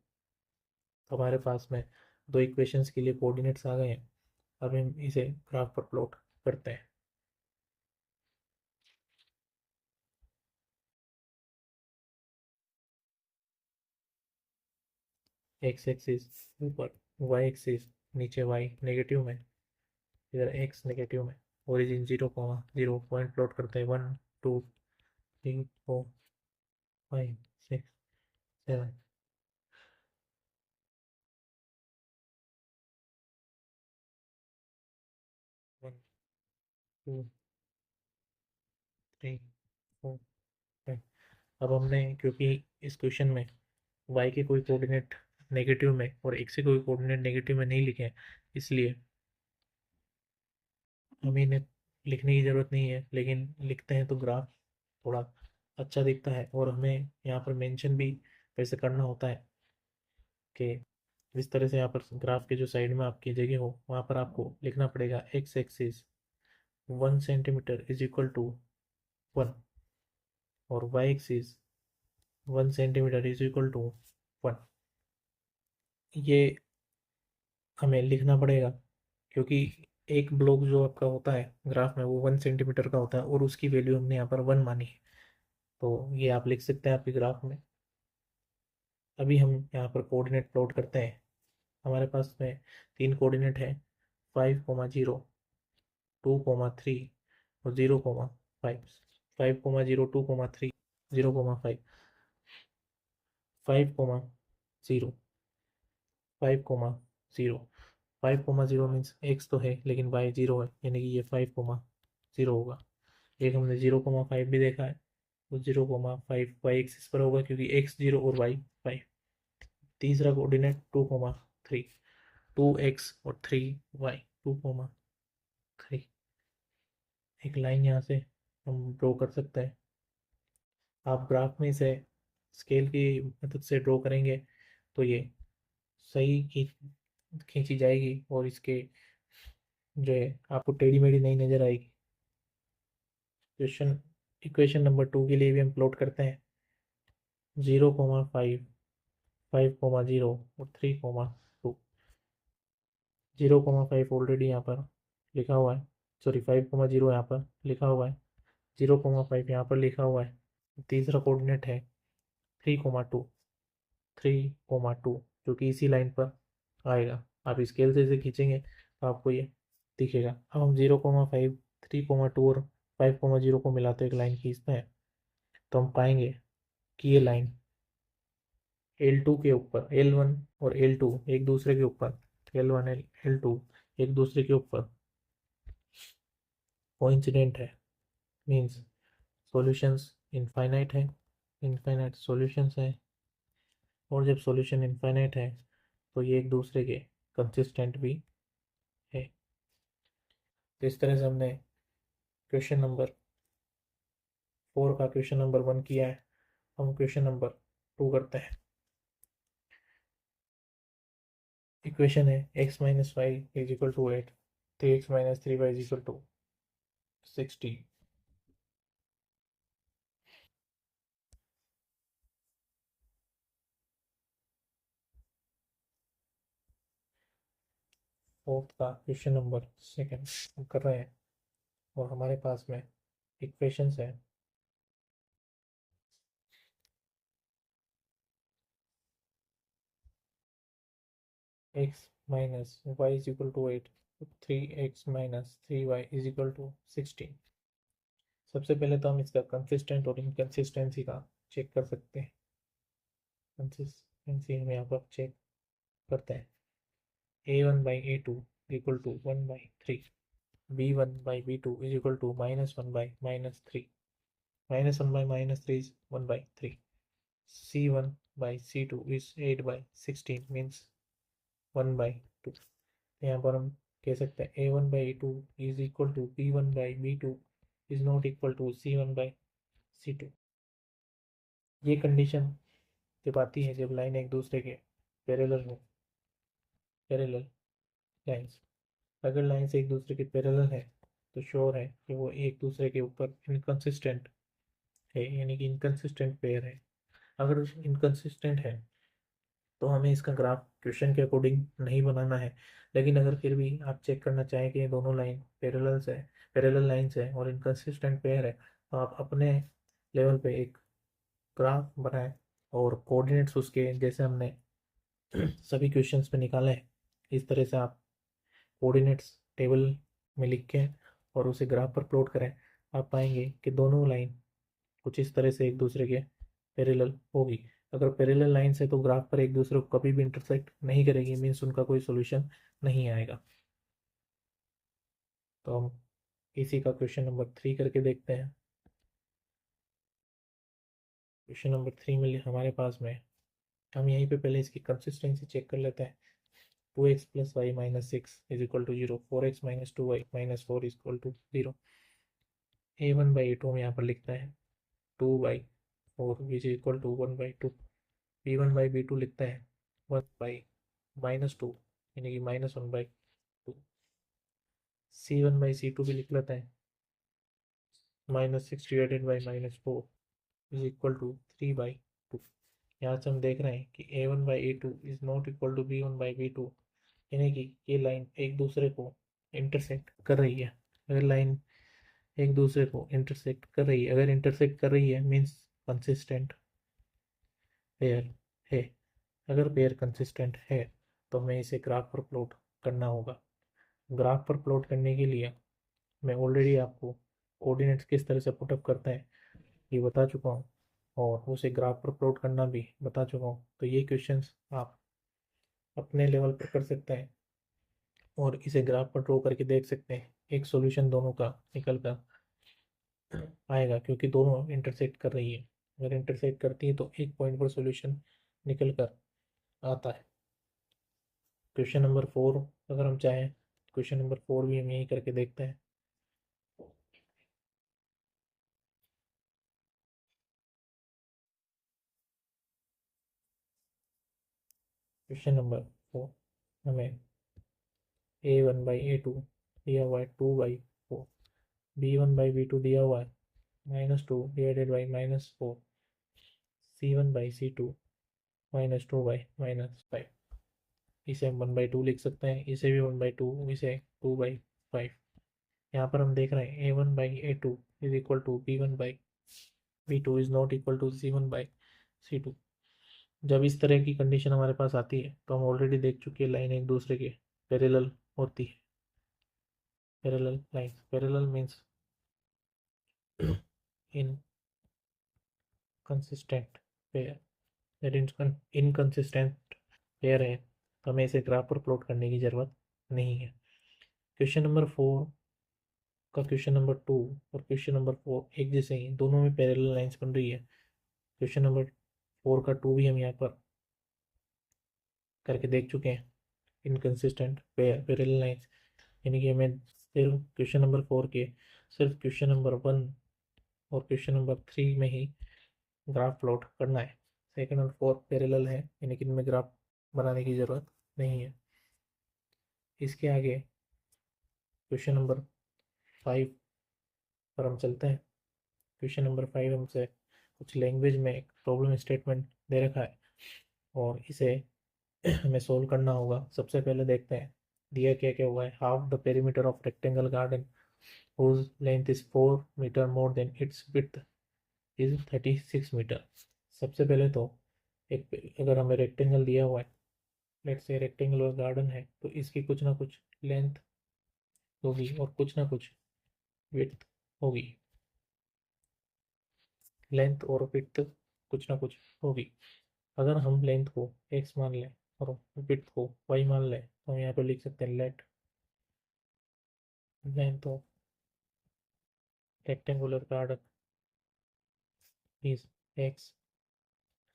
हमारे पास में दो इक्वेशंस के लिए कोऑर्डिनेट्स आ गए हैं, अब हम इसे ग्राफ पर प्लॉट करते हैं। एक्स एक्सिस ऊपर, वाई एक्सिस नीचे, वाई नेगेटिव में, इधर एक्स नेगेटिव में, ओरिजिन 0, 0 पॉइंट प्लॉट करते हैं 1 2 3 4 5 6 7, 1 2 3 4 5। अब हमने क्योंकि इस क्वेश्चन में y के कोई कोऑर्डिनेट नेगेटिव में और x के कोई कोऑर्डिनेट नेगेटिव में नहीं लिखे हैं, इसलिए हमें इन्हें लिखने की ज़रूरत नहीं है, लेकिन लिखते हैं तो ग्राफ थोड़ा अच्छा दिखता है और हमें यहाँ पर मेंशन भी वैसे करना होता है कि इस तरह से यहाँ पर ग्राफ के जो साइड में आपकी जगह हो वहाँ पर आपको लिखना पड़ेगा x axis 1 centimetre is equal to 1 और y axis 1 centimetre is equal to 1। ये हमें लिखना पड़ेगा क्योंकि एक ब्लॉक जो आपका होता है ग्राफ में वो 1 सेंटीमीटर का होता है और उसकी वैल्यू हमने यहाँ पर 1 मानी है, तो ये आप लिख सकते हैं आपके ग्राफ में। अभी हम यहाँ पर कोऑर्डिनेट प्लॉट करते हैं। हमारे पास में 3 कोऑर्डिनेट है, 5, 0, 2, 3 और 0, 5। 5, 0, 2, 3, 0, 5, 5, 0, 5, 0, 5, 0 मीन्स एक्स तो है लेकिन वाई 0 है, यानी कि ये 5, 0 होगा। एक हमने 0, 5 भी देखा है, तो 0, 5 वाई एक्सिस पर होगा क्योंकि एक्स 0 और वाई 5। तीसरा कोऑर्डिनेट 2, 3, 2x और 3y, 2, 3। एक लाइन यहाँ से हम ड्रॉ कर सकते हैं। आप ग्राफ में इसे स्केल की मदद से ड्रॉ करेंगे तो ये सही खींची जाएगी और इसके जो है आपको टेढ़ी मेढ़ी नहीं नजर आएगी। क्वेश्चन इक्वेशन नंबर 2 के लिए भी हम प्लॉट करते हैं 0, 5, 5, 0 और 3, 2। 0, 5 ऑलरेडी यहाँ पर लिखा हुआ है, सॉरी 5, 0 यहाँ पर लिखा हुआ है, 0, 5 यहाँ पर लिखा हुआ है। तीसरा कोऑर्डिनेट है 3, 2, 3, 2 जो कि इसी लाइन पर आएगा। आप स्केल से इसे खींचेंगे तो आपको ये दिखेगा। अब हम 0, 5, 3, 2 और 5, 0 को मिलाते एक लाइन खींचते हैं तो हम पाएंगे कि ये लाइन L2 के ऊपर, L1 और L2 एक दूसरे के ऊपर, L1 L2 एक दूसरे के ऊपर कोइंसिडेंट है, मीन्स सॉल्यूशंस इनफाइनाइट है, इनफाइनाइट सॉल्यूशंस हैं, और जब सॉल्यूशन इनफाइनाइट है तो ये एक दूसरे के कंसिस्टेंट भी है। तो इस तरह से हमने क्वेश्चन नंबर 4 का क्वेश्चन नंबर 1 किया है। हम क्वेश्चन नंबर 2 करते हैं। इक्वेशन है x minus y is equal to 8, 3x minus 3y is equal to 60। Fourth का क्वेश्चन नंबर 2 हम कर रहे हैं, और हमारे पास में इक्वेशंस है x minus y is equal to 8, 3x minus 3y is equal to 16। सबसे पहले तो हम इसका कंसिस्टेंट और इनकंसिस्टेंसी का चेक कर सकते हैं। कंसिस्टेंसी हम यहाँ पर चेक करते हैं। a1/a2 equal to 1/3, b1/b2 is equal to -1/-3, -1/-3 is 1/3, c1/c2 is 8/16 means 1/2। यहाँ पर हम कह सकते हैं a1/a2 is equal to b1/b2 is not equal to c1/c2। ये कंडीशन जब आती है जब लाइन एक दूसरे के पैरेलल हो, पैरेलल लाइन्स, अगर लाइन्स एक दूसरे के पैरेलल है तो श्योर है कि वो एक दूसरे के ऊपर इनकंसिस्टेंट है, यानी कि इनकंसिस्टेंट पेयर है। अगर इनकंसिस्टेंट है तो हमें इसका ग्राफ क्वेश्चन के अकॉर्डिंग नहीं बनाना है, लेकिन अगर फिर भी आप चेक करना चाहें कि ये दोनों लाइन पैरेलल्स है, पैरेलल लाइन्स है और इनकंसिस्टेंट पेयर है, तो आप अपने लेवल पे एक ग्राफ बनाएं और कोऑर्डिनेट्स उसके जैसे हमने सभी क्वेश्चंस पे निकाले हैं इस तरह से आप कोऑर्डिनेट्स टेबल में लिख के और उसे ग्राफ पर प्लॉट करें। आप पाएंगे कि दोनों लाइन कुछ इस तरह से एक दूसरे के पैरेलल होगी। अगर पैरेलल लाइन्स है तो ग्राफ पर एक दूसरे को कभी भी इंटरसेक्ट नहीं करेगी, मीन्स उनका कोई सॉल्यूशन नहीं आएगा। तो हम इसी का क्वेश्चन नंबर 3 करके देखते हैं। क्वेश्चन नंबर 3 में हमारे पास में हम यहीं पे पहले इसकी कंसिस्टेंसी चेक कर लेते हैं। 2x plus y minus 6 is equal to 0, 4x minus 2y minus 4 is equal to 0। a1/a2 हम यहाँ पर लिखते हैं 2/4 which is equal to 1/2। b1/b2 लिखते हैं 1/-2 यानी कि -1/2। c1/c2 भी लिख लेते हैं -6 divided by -4 is equal to 3/2। यहाँ से हम देख रहे हैं कि a1/a2 is not equal to b1/b2, यानी कि ये लाइन एक दूसरे को इंटरसेक्ट कर रही है। अगर लाइन एक दूसरे को इंटरसेक्ट कर रही है, अगर इंटरसेक्ट कर रही है मीन्स कंसिस्टेंट पेयर है। अगर पेयर कंसिस्टेंट है तो हमें इसे ग्राफ पर प्लॉट करना होगा। ग्राफ पर प्लॉट करने के लिए मैं ऑलरेडी आपको कोऑर्डिनेट्स किस तरह से पुटअप करते हैं ये बता चुका हूँ, और उसे ग्राफ पर प्लॉट करना भी बता चुका हूँ। तो ये क्वेश्चंस आप अपने लेवल पर कर सकते हैं और इसे ग्राफ पर ड्रॉ करके देख सकते हैं। एक सॉल्यूशन दोनों का निकल कर आएगा क्योंकि दोनों इंटरसेक्ट कर रही है। अगर इंटरसेक्ट करती है तो एक पॉइंट पर सॉल्यूशन निकल कर आता है। क्वेश्चन नंबर 4 अगर हम चाहें क्वेश्चन नंबर 4 भी हम यही करके देखते हैं। क्वेश्चन नंबर 4 हमें a1/a2 दिया हुआ है 2/4, b1/b2 दिया हुआ है -2 डिवाइडेड बाई -4, c1/c2 -2/-5। इसे हम 1/2 लिख सकते हैं, इसे भी 1/2, इसे 2/5। यहाँ पर हम देख रहे हैं a1/a2 is equal to b1/b2 is not equal to c1/c2। जब इस तरह की कंडीशन हमारे पास आती है तो हम ऑलरेडी देख चुके हैं लाइन एक दूसरे के पैरेलल होती है। Parallel line, parallel means in consistent pair, that inconsistent pair है तो हमें इसे ग्राफ पर प्लॉट करने की ज़रूरत नहीं है। क्वेश्चन नंबर 4 का क्वेश्चन नंबर 2 और क्वेश्चन नंबर 4 एक जैसे ही, दोनों में पैरेलल लाइंस बन रही है। क्वेश्चन नंबर 4 का 2 भी हम यहाँ पर करके देख चुके हैं, इनकन्सिस्टेंट पैरेलल लाइंस, यानी कि हमें सिर्फ क्वेश्चन नंबर 4 के सिर्फ क्वेश्चन नंबर 1 और क्वेश्चन नंबर 3 में ही ग्राफ प्लॉट करना है। सेकंड और फोर्थ पैरेलल है, यानी कि इनमें ग्राफ बनाने की ज़रूरत नहीं है। इसके आगे क्वेश्चन नंबर 5 पर हम चलते हैं। क्वेश्चन नंबर 5 हमसे कुछ लैंग्वेज में एक प्रॉब्लम स्टेटमेंट दे रखा है और इसे हमें सोल्व करना होगा। सबसे पहले देखते हैं दिया क्या क्या हुआ है। Half the perimeter of rectangle garden whose length is 4 metre more than its width is 36 metre. सबसे पहले तो एक अगर हमें रेक्टेंगल दिया हुआ है, लेट्स से रेक्टेंगुलर गार्डन है, तो इसकी कुछ ना कुछ लेंथ होगी और कुछ ना कुछ विड्थ होगी। लेंथ और विड्थ कुछ ना कुछ होगी। अगर हम लेंथ को x मान लें और विड्थ को y मान लें तो हम यहाँ पे लिख सकते हैं late length of rectangular garden is x।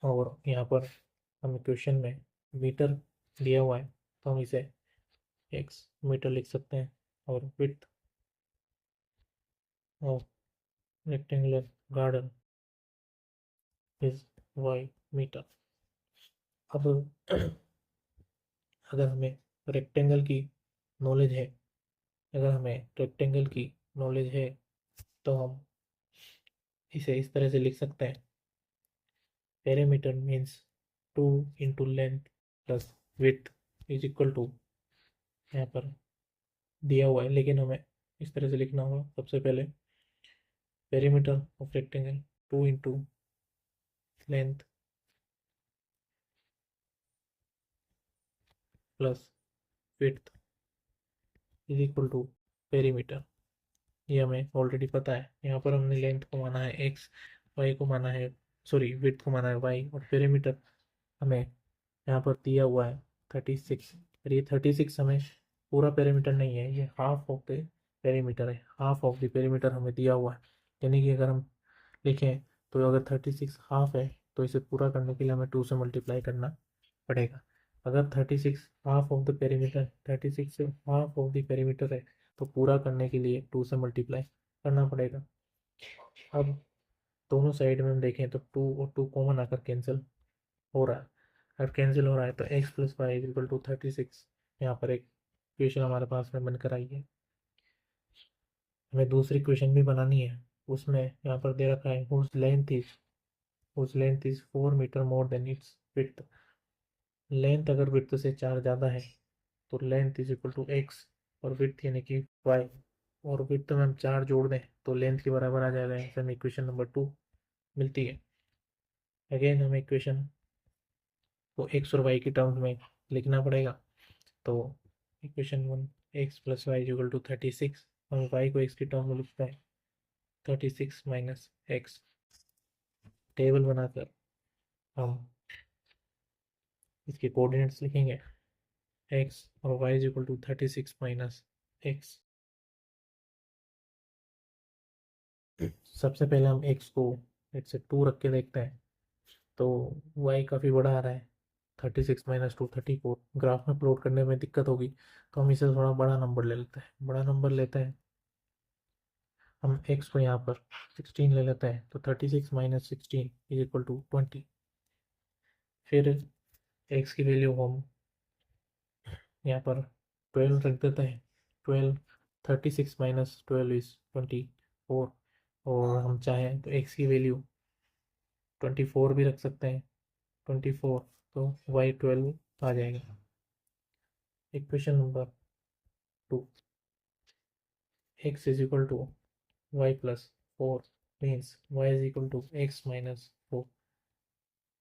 और यहाँ पर हमें क्वेश्चन में मीटर दिया हुआ है तो हम इसे x मीटर लिख सकते हैं और width of rectangular garden is y metre. अब अगर हमें रेक्टेंगल की नॉलेज है अगर हमें रेक्टेंगल की नॉलेज है तो हम इसे इस तरह से लिख सकते हैं। Perimeter means 2 into length plus width is equal to, यहाँ पर दिया हुआ है लेकिन हमें इस तरह से लिखना होगा। सबसे पहले perimeter of rectangle 2 into length plus width is equal to perimeter. ये हमें ऑलरेडी पता है। यहाँ पर हमने लेंथ को माना है एक्स, वाई को माना है, सॉरी विड्थ को माना है वाई, और पेरीमीटर हमें यहाँ पर दिया हुआ है 36। और ये 36 हमें पूरा पेरीमीटर नहीं है, ये हाफ ऑफ द पेरीमीटर है। हाफ ऑफ द पेरीमीटर हमें दिया हुआ है, यानी कि अगर हम लिखें तो अगर 36 हाफ है तो इसे पूरा करने के लिए हमें 2 से मल्टीप्लाई करना पड़ेगा। अगर 36 half of the perimeter 36 half of the perimeter है तो पूरा करने के लिए 2 से मल्टीप्लाई करना पड़ेगा। अब दोनों साइड में हम देखें तो 2 और 2 कॉमन आकर कैंसिल हो रहा है। अगर कैंसिल हो रहा है तो x plus Y is equal to 36। यहाँ पर एक इक्वेशन हमारे पास में बनकर आई है। हमें दूसरी इक्वेशन भी बनानी है। उसमें यहाँ पर दे रखा है whose length is 4 metre more than its width। Length अगर विड्थ से 4 ज़्यादा है तो length is equal to x और विड्थ यानी कि वाई, और विड्थ में हम 4 जोड़ दें तो लेंथ के बराबर आ जाएगा। यहाँ से हमें इक्वेशन नंबर 2 मिलती है। अगेन हमें इक्वेशन को एक्स और वाई की टर्म्स में लिखना पड़ेगा। तो equation 1 x plus y equal to 36, हम वाई को एक्स की टर्म में लिखते हैं 36 माइनस एक्स। टेबल बनाकर हम इसके कोऑर्डिनेट्स लिखेंगे। एक्स और Y is equal to 36 minus x. सबसे पहले हम एक्स को लेट्स से 2 रख के देखते हैं तो वाई काफ़ी बड़ा आ रहा है। 36 माइनस 2 34। ग्राफ में प्लॉट करने में दिक्कत होगी तो हम इसे थोड़ा बड़ा नंबर ले लेते हैं। बड़ा नंबर लेते हैं हम एक्स को यहाँ पर 16 ले लेते हैं तो 36 माइनस 16 इज इक्वल टू 20। फिर एक्स की वैल्यू हम यहाँ पर 12 रख देते हैं। 12 36 माइनस 12 इज 24, और हम चाहें तो एक्स की वैल्यू 24 भी रख सकते हैं। 24 तो वाई 12 आ जाएगा। Equation number 2 x is equal to Y plus 4 means y is equal to x minus 4।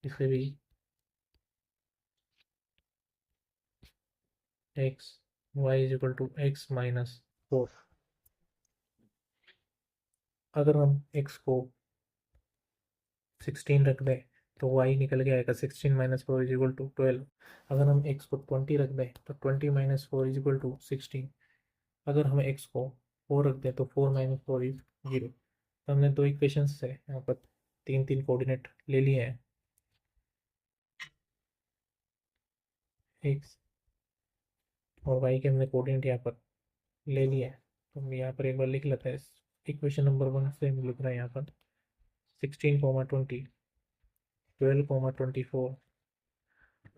इसे भी x y is equal to x minus 4। अगर हम एक्स को 16 रख दें तो वाई निकल के आएगा 16 माइनस 4 इज इक्वल टू 12। अगर हम एक्स को 20 रख दें तो 20 माइनस 4 इज इक्वल टू 16। अगर हम एक्स को 4 रख दें तो 4 माइनस 4 इज 0। तो हमने दो इक्वेशन से यहाँ पर तीन तीन कोऑर्डिनेट ले लिए हैं, एक्स और वाई के हमने कोऑर्डिनेट यहाँ पर ले लिया है। तो हम यहाँ पर एक बार लिख लेते हैं। इक्वेशन नंबर 1 से हम लिख रहे हैं यहाँ पर 16, 20, 12, 24,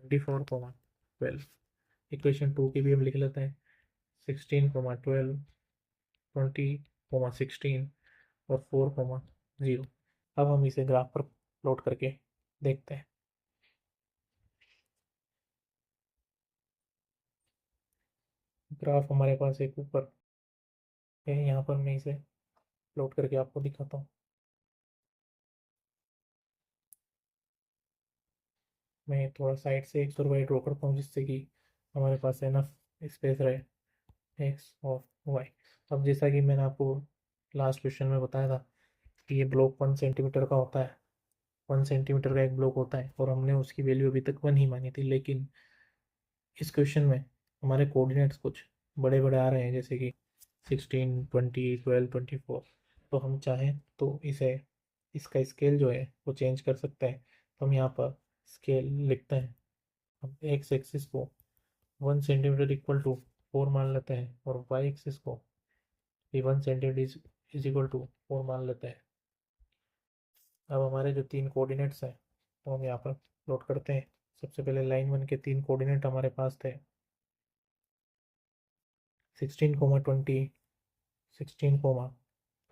24, 12। इक्वेशन 2 की भी हम लिख लेते हैं 16, 12, 20, 16 और 4, 0। अब हम इसे ग्राफ पर प्लॉट करके देखते हैं। ग्राफ हमारे पास एक ऊपर है, यहाँ पर मैं इसे प्लॉट करके आपको दिखाता हूँ। मैं थोड़ा साइड से एक सर्वाई ड्रॉ करता हूँ जिससे कि हमारे पास एनफ स्पेस रहे एक्स और वाई। अब जैसा कि मैंने आपको लास्ट क्वेश्चन में बताया था कि ये ब्लॉक 1 सेंटीमीटर का होता है, 1 सेंटीमीटर का एक ब्लॉक होता है और हमने उसकी वैल्यू अभी तक 1 ही मानी थी। लेकिन इस क्वेश्चन में हमारे कोऑर्डिनेट्स कुछ बड़े बड़े आ रहे हैं, जैसे कि 16, 20, 12, 24। तो हम चाहें तो इसे इसका स्केल जो है वो चेंज कर सकते हैं। तो हम यहाँ पर स्केल लिखते हैं। हम एक्स एक्सिस को 1 सेंटीमीटर इक्वल टू 4 मान लेते हैं और वाई एक्सिस को भी 1 सेंटीमीटर इज इक्वल टू 4 मान लेते हैं। अब हमारे जो तीन कोऑर्डिनेट्स हैं वो हम यहाँ पर प्लॉट करते हैं। सबसे पहले लाइन 1 के तीन कोऑर्डिनेट हमारे पास थे 16, 20, 16,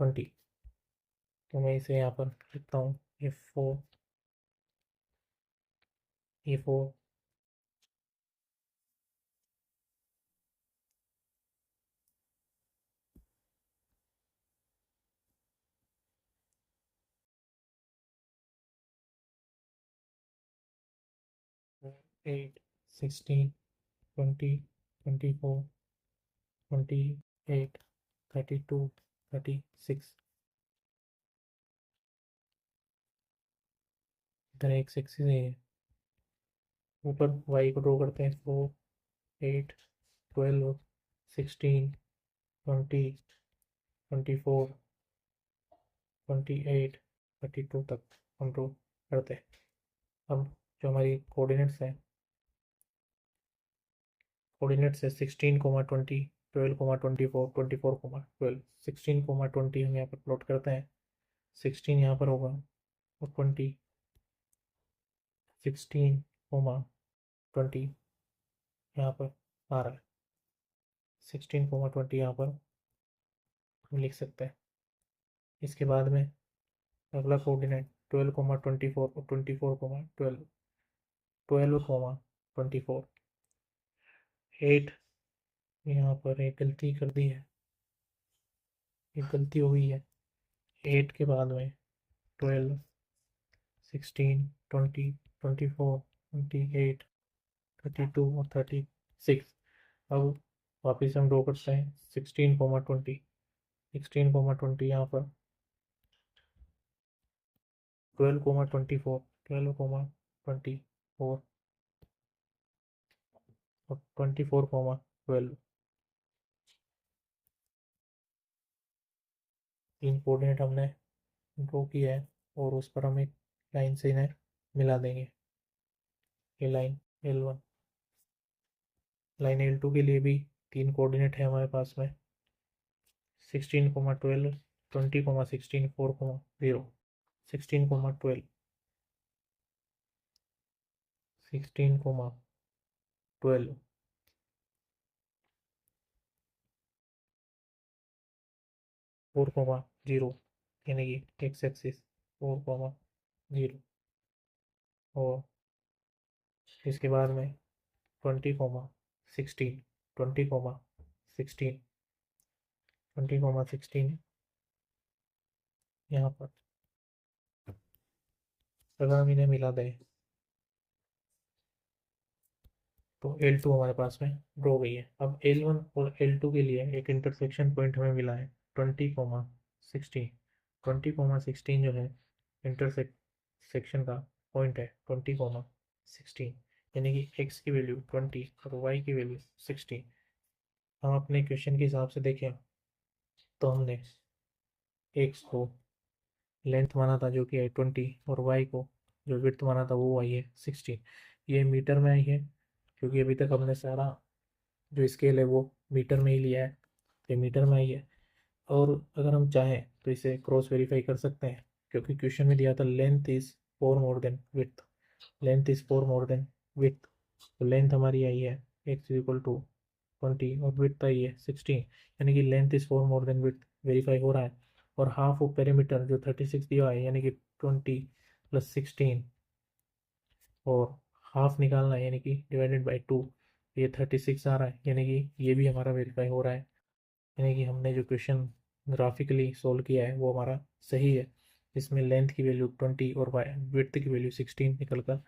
20। तो मैं इसे यहाँ पर लिखता हूँ E4 8, 16, 20, 24, 28, 32, 36। इधर एक एक्सिस है, ऊपर वाई को ड्रॉ करते हैं 4, 8, 12, 16, 20, 24, 28, 32 तक हम ड्रॉ करते हैं। अब जो हमारी कोऑर्डिनेट्स है 16, 20, 12, 24, 24, 16, 20 हम यहाँ पर प्लॉट करते हैं। 16 यहाँ पर होगा और 20, 16, 20 यहाँ पर आ रहा है। 16, 20 यहाँ पर हम लिख सकते हैं। इसके बाद में अगला कोऑर्डिनेट 12, 24 और 24, 12, 12, 24। 8 यहाँ पर एक गलती कर दी है, एक गलती हो गई है। 8 के बाद में 12, 16, 20, 24, 28, 32 और 36। अब वापस हम ड्रॉ करते हैं 16, 20, 16, 20 यहाँ पर 12, 24, 12, 24 और 24, 12। तीन कोऑर्डिनेट हमने ड्रॉ किया है और उस पर हम एक लाइन से इन्हें मिला देंगे। ये लाइन L1। लाइन L2 के लिए भी तीन कोऑर्डिनेट है हमारे पास में 16, 12, 20, 16, 4, 0। 16, 12, 16, 12, 4, 0 यानी कि एक्स एक्सिस 4, 0 और इसके बाद में 20, 16, 20, 16, 20, 16 यहाँ पर अगर हम इन्हें मिला दें तो L2 हमारे पास में ड्रॉ गई है। अब L1 और L2 के लिए एक इंटरसेक्शन पॉइंट हमें मिला है 20, 16। 20, 16 जो है इंटरसेक्शन का पॉइंट है 20, 16, यानी कि x की वैल्यू 20 और y की वैल्यू 16। हम अपने क्वेश्चन के हिसाब से देखें तो हमने एक्स को लेंथ माना था जो कि है 20 और वाई को जो विड्थ माना था वो आई है 16। ये मीटर में आई है क्योंकि अभी तक हमने सारा जो स्केल है वो मीटर में ही लिया है, तो ये मीटर में आई है। और अगर हम चाहें तो इसे क्रॉस वेरीफाई कर सकते हैं क्योंकि क्वेश्चन में दिया था length is 4 more than width, length is 4 more than width. तो लेंथ हमारी आई है एक्स इक्वल टू 20 और विड्थ आई है 16, यानी कि length is 4 more than width verify हो रहा है। और हाफ ऑफ पेरीमीटर जो 36 दिया है यानी कि 20 प्लस 16 और हाफ निकालना है यानी कि डिवाइडेड बाई 2, ये 36 आ रहा है, यानी कि ये भी हमारा वेरीफाई हो रहा है। यानी कि हमने जो क्वेश्चन ग्राफिकली सोल्व किया है वो हमारा सही है, इसमें लेंथ की वैल्यू 20 और विड्थ की वैल्यू 16 निकल कर